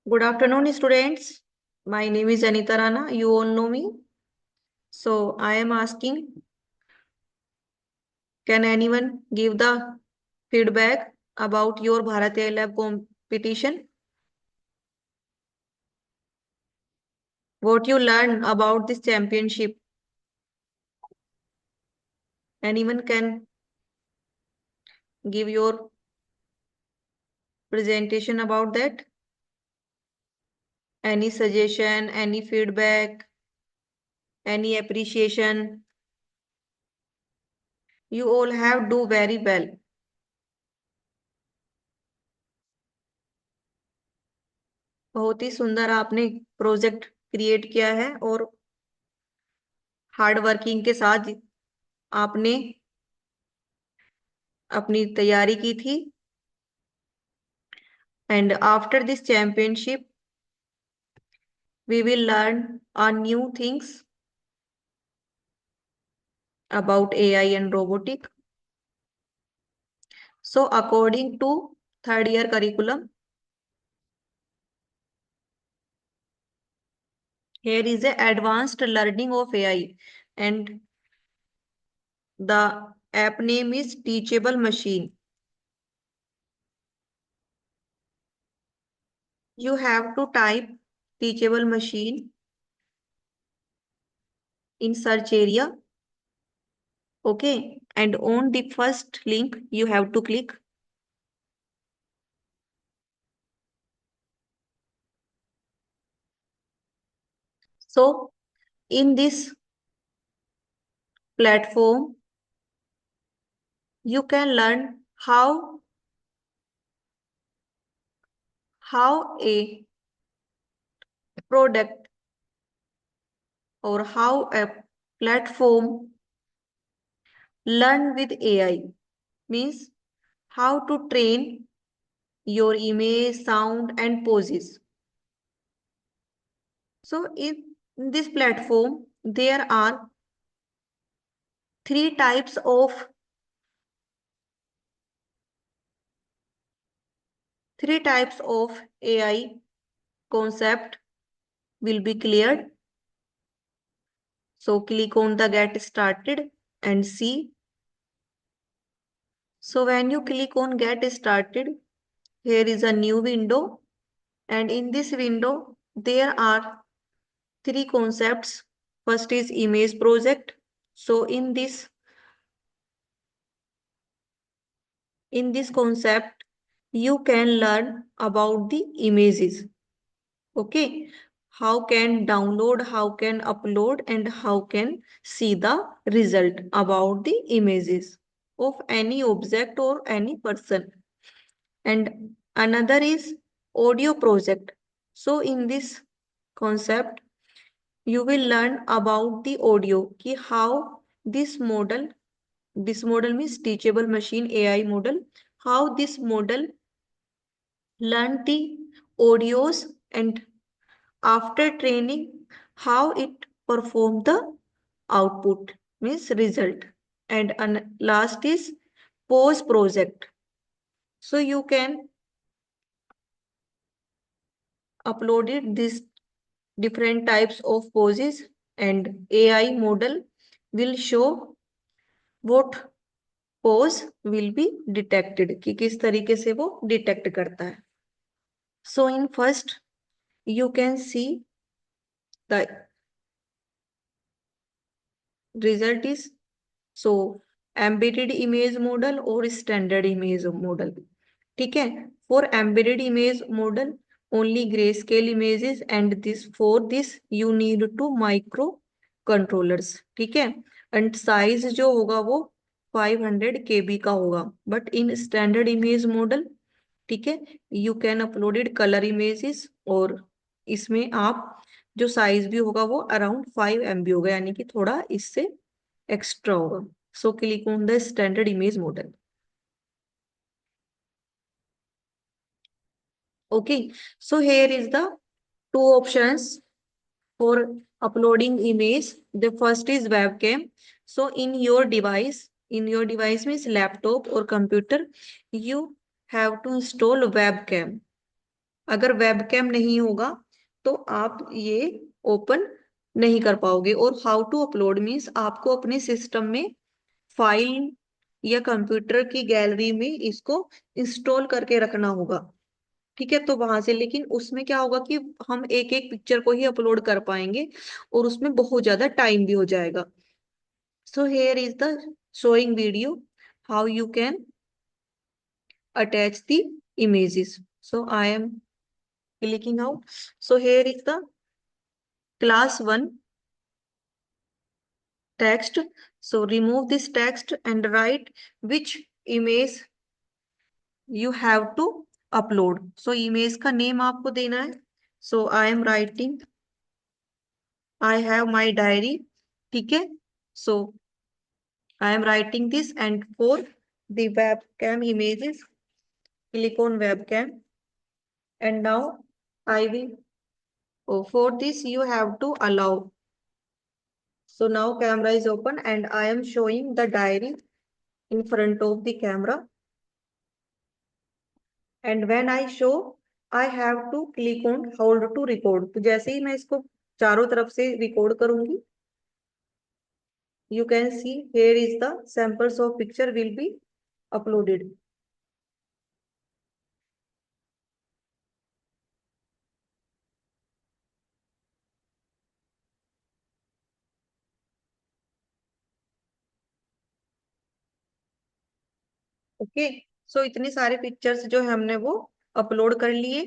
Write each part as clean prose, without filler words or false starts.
Good afternoon, students. My name is Anita Rana. You all know me. So I am asking, can anyone give the feedback about your Bharat AI Lab competition? What you learned about this championship? Anyone can give your presentation about that? Any suggestion, any feedback, any appreciation? You all have do very well. बहुत ही सुंदर आपने project create किया है और hard working के साथ आपने अपनी तैयारी की थी. And after this championship, we will learn new things about AI and robotic. So according to third year curriculum, here is a advanced learning of AI, and the app name is Teachable Machine. You have to type Teachable Machine in search area. Okay, and on the first link you have to click. So in this platform, you can learn how a product or how a platform learn with AI, means how to train your image, sound and poses. So in this platform, there are three types of AI concept will be cleared. So click on the get started and see. So when you click on get started, here is a new window, and in this window there are three concepts. First is image project. So in this concept, you can learn about the images. Okay, how can download, how can upload, and how can see the result about the images of any object or any person. And another is audio project. So in this concept, you will learn about the audio, ki how this model means teachable machine AI model, how this model learn the audios, and after training how it perform the output, means result. And last is pose project. So you can upload it this different types of poses, and AI model will show what pose will be detected, कि किस तरीके से वो detect करता है. So in first you can see the result is so embedded image model or standard image model. ठीक है, for embedded image model only grayscale images, and this for this you need to micro controllers. ठीक है, and size जो होगा वो 500 KB का होगा. But in standard image model, ठीक है, you can uploaded colour images, और इसमें आप जो साइज भी होगा वो अराउंड 5 MB होगा, यानी कि थोड़ा इससे एक्स्ट्रा होगा. So click on the standard image model. Okay, so here is the two options for uploading image. The first is webcam. So in your device means laptop or computer, you have to install webcam. अगर webcam नहीं होगा तो आप ये open नहीं कर पाओगे। और हाउ टू अपलोड मीन्स आपको अपने सिस्टम में फाइल या कंप्यूटर की गैलरी में इसको इंस्टॉल करके रखना होगा। ठीक है, तो वहां से, लेकिन उसमें क्या होगा कि हम एक एक पिक्चर को ही अपलोड कर पाएंगे और उसमें बहुत ज्यादा टाइम भी हो जाएगा। So here is the showing video how you can attach the images. So I am clicking out. So here is the class 1 text. So remove this text and write which image you have to upload. So image का name आपको देना है. So I am writing, I have my diary. ठीक है. So I am writing this, and for the webcam images, click on webcam, and now I will, oh, for this you have to allow. So now camera is open and I am showing the diary in front of the camera. And when I show, I have to click on hold to record. तो जैसे ही मैं इसको चारों तरफ से record करूंगी, you can see here is the samples of picture will be uploaded. Okay, so इतने सारे पिक्चर्स जो है हमने वो अपलोड कर लिए।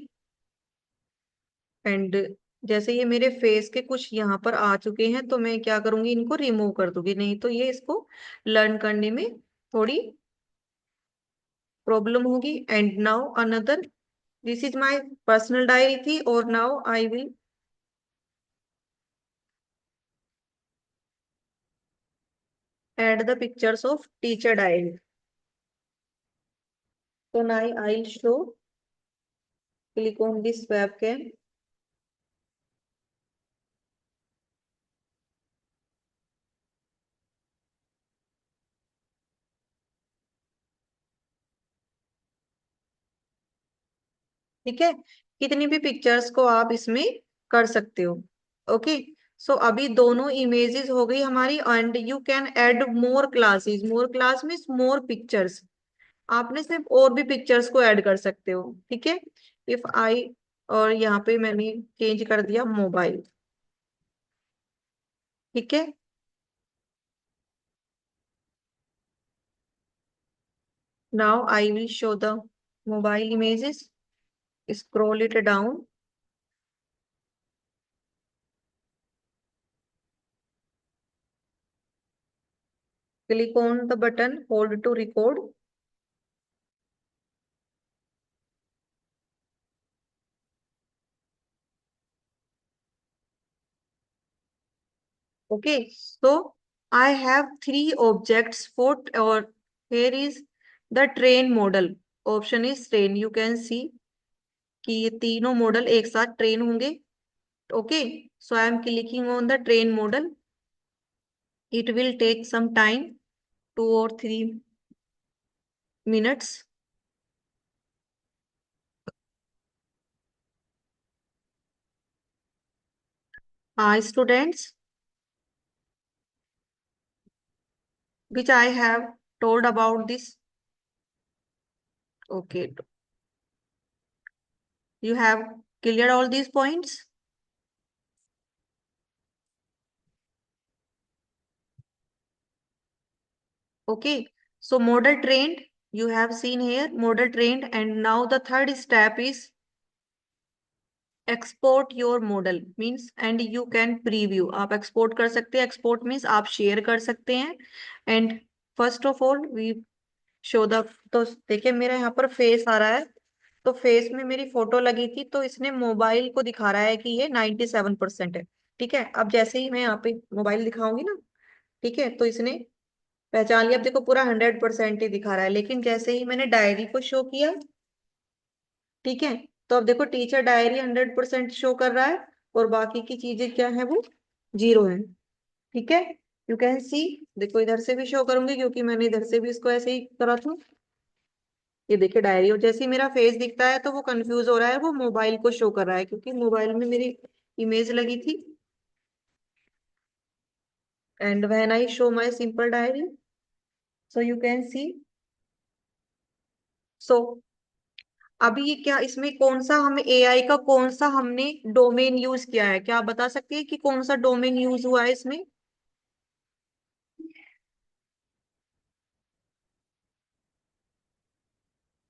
एंड जैसे ये मेरे फेस के कुछ यहाँ पर आ चुके हैं तो मैं क्या करूंगी, इनको रिमूव कर दूंगी, नहीं तो ये इसको लर्न करने में थोड़ी प्रॉब्लम होगी। And now another, this is my personal diary थी, और now I will add the pictures of teacher diary. So now I'll show, click on this webcam. ठीक है, कितनी भी पिक्चर्स को आप इसमें कर सकते हो। ओके, सो अभी दोनों इमेजेस हो गई हमारी, and you can add more classes. More class means more pictures, आपने सिर्फ और भी पिक्चर्स को ऐड कर सकते हो। ठीक है, इफ आई, और यहाँ पे मैंने चेंज कर दिया मोबाइल। ठीक है, now I will show the mobile images, scroll it down, click on the button, hold to record. Okay, so I have three objects for, or here is the train model. Option is train. You can see कि ये तीनों model एक साथ train होंगे। Okay, so I am clicking on the train model. It will take some time, 2 or 3 minutes. Students, which I have told about this. Okay, you have cleared all these points. Okay, so model trained, you have seen here model trained, and now the third step is export your model means, and you can preview, आप export कर सकते हैं। export means आप share कर सकते हैं। and first of all we show the, तो देखिए मेरा यहाँ पर फेस आ रहा है, तो फेस में मेरी फोटो लगी थी, तो इसने मोबाइल को दिखा रहा है कि ये 97% है। ठीक है, अब जैसे ही मैं यहाँ पे मोबाइल दिखाऊंगी ना, ठीक है, तो इसने पहचान लिया। अब देखो पूरा 100% ही दिखा रहा है, लेकिन जैसे ही मैंने डायरी को शो किया, ठीक है, तो अब देखो टीचर डायरी 100% शो कर रहा है, और बाकी की चीजें क्या है, वो 0 है। ठीक है, यू कैन सी, देखो इधर से भी शो करूंगी क्योंकि मैंने इधर से भी इसको ऐसे ही करा था। ये देखिए डायरी, और जैसे ही मेरा फेस दिखता है तो वो कंफ्यूज हो रहा है, वो मोबाइल को शो कर रहा है क्योंकि मोबाइल में मेरी इमेज लगी थी। And when I show my simple diary, so you can see. So अभी ये क्या, इसमें कौन सा हमें एआई का कौन सा हमने डोमेन यूज किया है, क्या आप बता सकते हैं कि कौन सा डोमेन यूज हुआ है इसमें?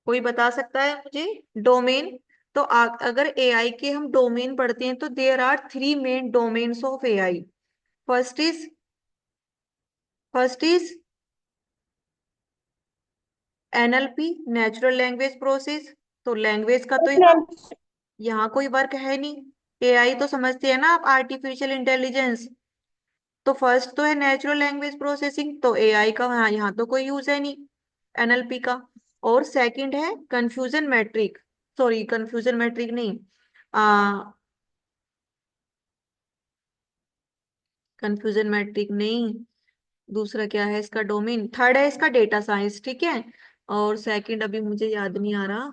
कोई बता सकता है मुझे डोमेन? तो अगर एआई के हम डोमेन पढ़ते हैं तो there are three main domains of AI. First is first is NLP, natural language process. तो लैंग्वेज का तो यहाँ कोई वर्क है नहीं। एआई तो समझते हैं ना आप, आर्टिफिशियल इंटेलिजेंस। तो फर्स्ट तो है नेचुरल लैंग्वेज प्रोसेसिंग, तो एआई का यहाँ तो कोई यूज है नहीं एनएलपी का। और सेकंड है confusion matrix, sorry confusion matrix नहीं, आ कंफ्यूजन मैट्रिक नहीं, दूसरा क्या है इसका डोमेन, थर्ड है इसका डेटा साइंस, ठीक है। और सेकंड अभी मुझे याद नहीं आ रहा।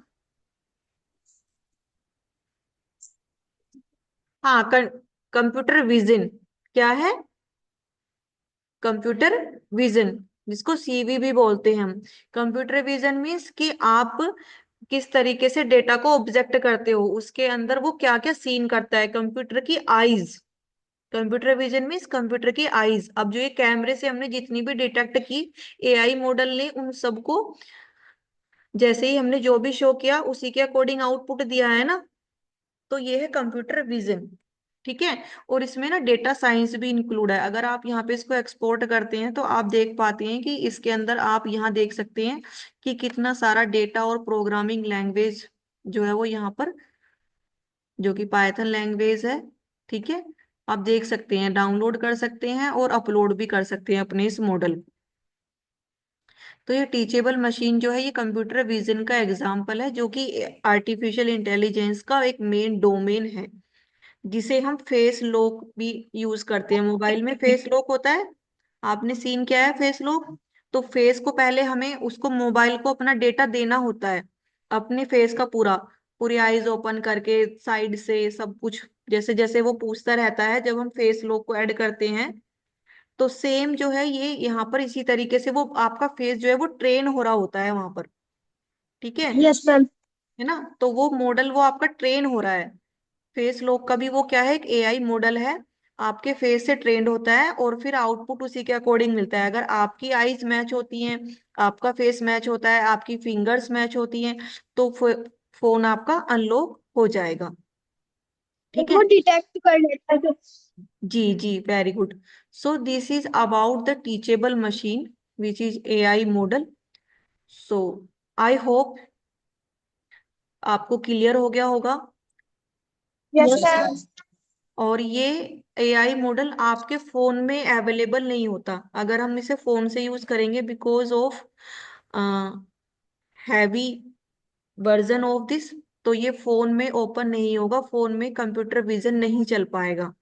हाँ, कंप्यूटर विजन। क्या है? कंप्यूटर विजन, जिसको सीवी भी बोलते हैं हम। कंप्यूटर विजन मीन्स कि आप किस तरीके से डेटा को ऑब्जेक्ट करते हो, उसके अंदर वो क्या क्या सीन करता है, कंप्यूटर की eyes. Computer vision means computer की आईज। अब जो ये कैमरे से हमने जितनी भी डिटेक्ट की एआई मॉडल ने, उन सबको जैसे ही हमने जो भी शो किया उसी के अकॉर्डिंग आउटपुट दिया है ना, तो ये है कंप्यूटर विजन, ठीक है। और इसमें ना डेटा साइंस भी इंक्लूड है। अगर आप यहाँ पे इसको एक्सपोर्ट करते हैं तो आप देख पाते हैं कि इसके अंदर आप यहाँ देख सकते हैं कि कितना सारा डेटा और प्रोग्रामिंग लैंग्वेज जो है वो यहाँ पर, जो कि पाइथन लैंग्वेज है, ठीक है। आप देख सकते हैं, डाउनलोड कर सकते हैं और अपलोड भी कर सकते हैं अपने इस मॉडल को। तो ये टीचेबल मशीन जो है ये कंप्यूटर विजन का एग्जाम्पल है, जो कि आर्टिफिशियल इंटेलिजेंस का एक मेन डोमेन है, जिसे हम फेस लॉक भी यूज करते हैं। मोबाइल में फेस लॉक होता है, आपने सीन किया है फेस लॉक? तो फेस को पहले हमें उसको, मोबाइल को अपना डेटा देना होता है, अपने फेस का पूरा, पूरी आईज ओपन करके साइड से सब कुछ, जैसे जैसे वो पूछता रहता है जब हम फेस लॉक को ऐड करते हैं। तो सेम जो है ये यहाँ पर इसी तरीके से वो आपका फेस जो है वो ट्रेन हो रहा होता है वहां पर, ठीक है। Yes ma'am. है ना, तो वो मॉडल वो आपका ट्रेन हो रहा है। फेस लॉक का भी वो क्या है, एक एआई मॉडल है, आपके फेस से ट्रेंड होता है और फिर आउटपुट उसी के अकॉर्डिंग मिलता है। अगर आपकी आईज मैच होती हैं, आपका फेस मैच होता है, आपकी फिंगर्स मैच होती हैं, तो फोन आपका अनलॉक हो जाएगा, ठीक है। वो डिटेक्ट कर लेता है। जी जी, very good. So this is about the teachable machine which is AI model. So I hope आपको क्लियर हो गया होगा। Yes ma'am. और ये एआई मॉडल आपके फोन में अवेलेबल नहीं होता अगर हम इसे फोन से यूज करेंगे, because of heavy version of this. तो ये फोन में ओपन नहीं होगा, फोन में कंप्यूटर विजन नहीं चल पाएगा,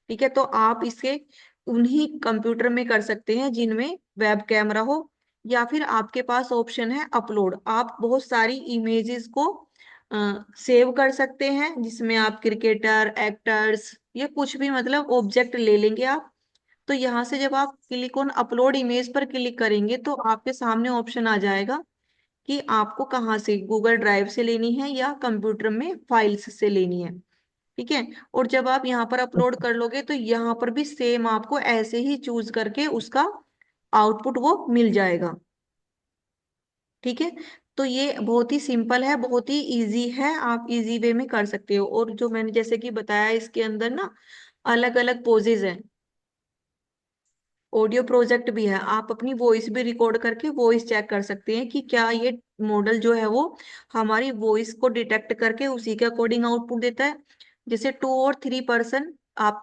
ठीक है। तो आप इसे उन्हीं कंप्यूटर में कर सकते हैं जिनमें वेब कैमरा हो, या फिर आपके पास ऑप्शन है अपलोड। आप बहुत सारी इमेजेस को सेव कर सकते हैं, जिसमें आप क्रिकेटर, एक्टर्स, ये कुछ भी मतलब ऑब्जेक्ट ले लेंगे आप। तो यहाँ से जब आप क्लिक ऑन अपलोड इमेज पर क्लिक करेंगे तो आपके सामने ऑप्शन आ जाएगा कि आपको कहाँ से, गूगल ड्राइव से लेनी है या कंप्यूटर में फाइल्स से लेनी है, ठीक है। और जब आप यहाँ पर अपलोड कर लोगे तो यहाँ पर भी सेम आपको ऐसे ही चूज करके उसका आउटपुट वो मिल जाएगा, ठीक है। तो ये बहुत ही सिंपल है, बहुत ही इजी है, आप इजी वे में कर सकते हो। और जो मैंने जैसे कि बताया, इसके अंदर ना अलग अलग पोजेज हैं, ऑडियो प्रोजेक्ट भी है, आप अपनी वॉइस भी रिकॉर्ड करके वॉइस चेक कर सकते हैं कि क्या ये मॉडल जो है वो हमारी वॉइस को डिटेक्ट करके उसी के अकॉर्डिंग आउटपुट देता है। जैसे 2 और 3 पर्सन, आप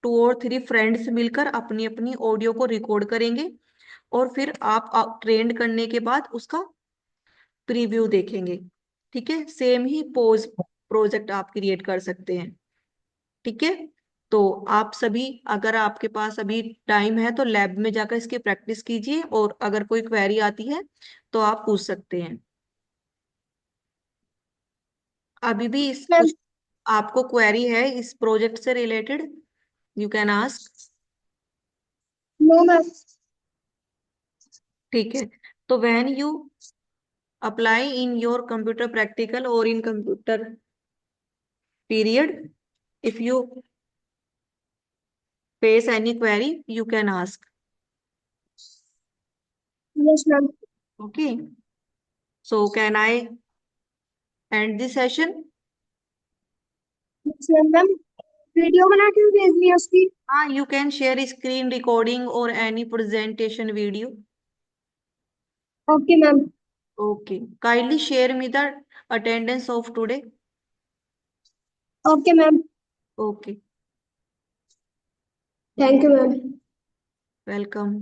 2 और 3 फ्रेंड्स मिलकर अपनी अपनी ऑडियो को रिकॉर्ड करेंगे, और फिर आप ट्रेंड करने के बाद उसका प्रीव्यू देखेंगे, ठीक है। सेम ही पोज प्रोजेक्ट आप क्रिएट कर सकते हैं, ठीक है। तो आप सभी, अगर आपके पास अभी टाइम है तो लैब में जाकर इसकी प्रैक्टिस कीजिए, और अगर कोई क्वेरी आती है तो आप पूछ सकते हैं। अभी भी इस मैम। कुछ आपको क्वेरी है इस प्रोजेक्ट से related, you can ask. No ma'am. ठीक है, तो when you apply in your computer practical और in computer period, if you face any query you can ask. Yes ma'am. Okay, so can I end the session? Yes ma'am. Ma'am video बना के भी भेज दिया उसकी। हाँ, you can share screen recording or any presentation video. Okay ma'am. Okay, kindly share me the attendance of today. Okay ma'am. Okay, thank you ma'am. welcome.